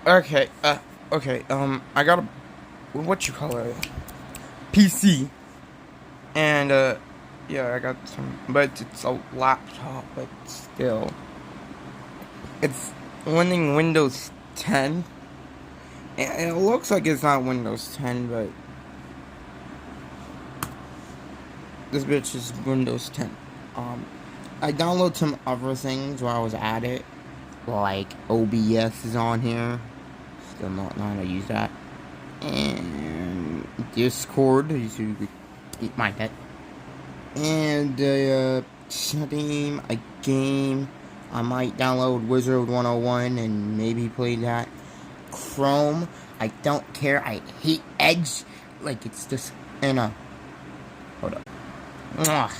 Okay, I got a, what you call it, PC, and, yeah, I got some, but it's a laptop, but still, it's running Windows 10, and it looks like it's not Windows 10, but this bitch is Windows 10. I downloaded some other things while I was at it, like OBS is on here, still not know how to use that. And Discord, you could eat my pet. And Steam, a game. I might download Wizard 101 and maybe play that. Chrome, I don't care. I hate Edge. Like, it's just, hold up. Mwah.